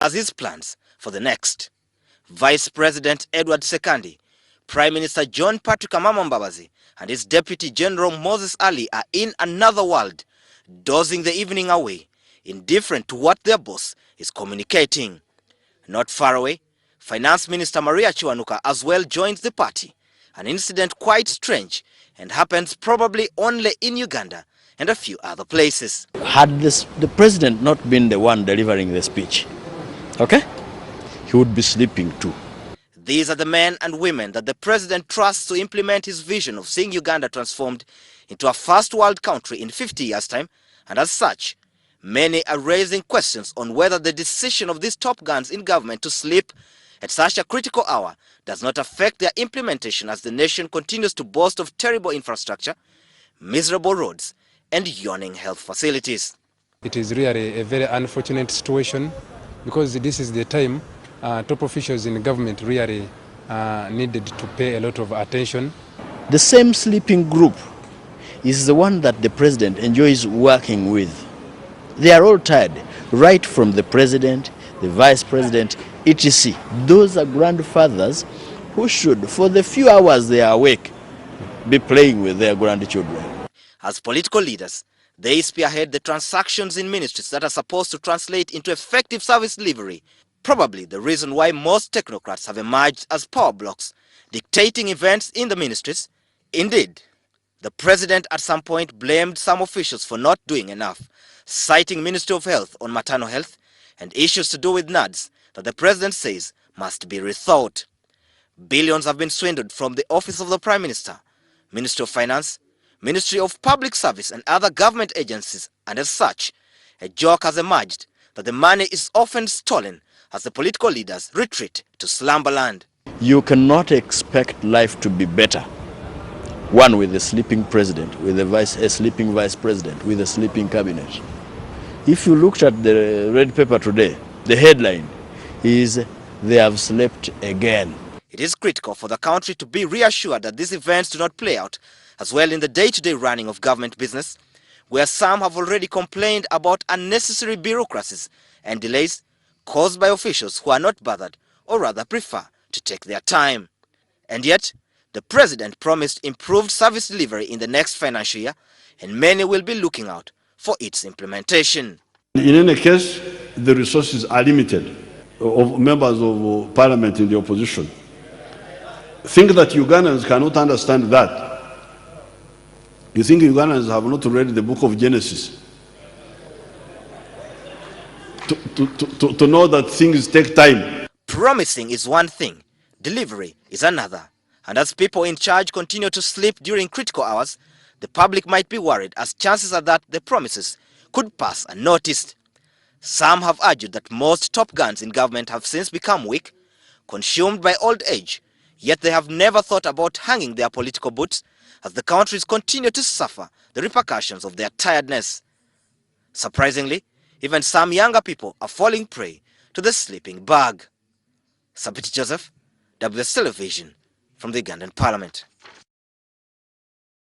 as his plans for the next. Vice President Edward Sekandi, Prime Minister John Patrick Amama Mbabazi, and his Deputy General Moses Ali are in another world, dozing the evening away, indifferent to what their boss is communicating. Not far away, Finance Minister Maria Chiwanuka as well joins the party, an incident quite strange and happens probably only in Uganda and a few other places. Had the president not been the one delivering the speech, okay, he would be sleeping too. These are the men and women that the president trusts to implement his vision of seeing Uganda transformed into a first world country in 50 years' time, and as such, many are raising questions on whether the decision of these top guns in government to sleep at such a critical hour does not affect their implementation as the nation continues to boast of terrible infrastructure, miserable roads, and yawning health facilities. It is really a very unfortunate situation because this is the time top officials in the government really needed to pay a lot of attention. The same sleeping group is the one that the president enjoys working with. They are all tired, right from the president, the vice president, etc. Those are grandfathers who should, for the few hours they are awake, be playing with their grandchildren. As political leaders, they spearhead the transactions in ministries that are supposed to translate into effective service delivery. Probably the reason why most technocrats have emerged as power blocks, dictating events in the ministries. Indeed, the president at some point blamed some officials for not doing enough, citing Ministry of Health on maternal health and issues to do with NADS that the president says must be rethought. Billions have been swindled from the Office of the Prime Minister, Ministry of Finance, Ministry of Public Service and other government agencies, and as such, a joke has emerged that the money is often stolen as the political leaders retreat to slumberland. You cannot expect life to be better. One with a sleeping president, with a sleeping vice president, with a sleeping cabinet. If you looked at the red paper today, the headline is, "They have slept again." It is critical for the country to be reassured that these events do not play out as well in the day-to-day running of government business, where some have already complained about unnecessary bureaucracies and delays caused by officials who are not bothered or rather prefer to take their time. And yet, the president promised improved service delivery in the next financial year, and many will be looking out for its implementation. In any case, the resources are limited of members of parliament in the opposition. Think that Ugandans cannot understand that. You think Ugandans have not read the book of Genesis to know that things take time? Promising is one thing, delivery is another. And as people in charge continue to sleep during critical hours, the public might be worried as chances are that the promises could pass unnoticed. Some have argued that most top guns in government have since become weak, consumed by old age, yet they have never thought about hanging their political boots as the countries continue to suffer the repercussions of their tiredness. Surprisingly, even some younger people are falling prey to the sleeping bug. Joseph, WS Television, from the Ugandan Parliament.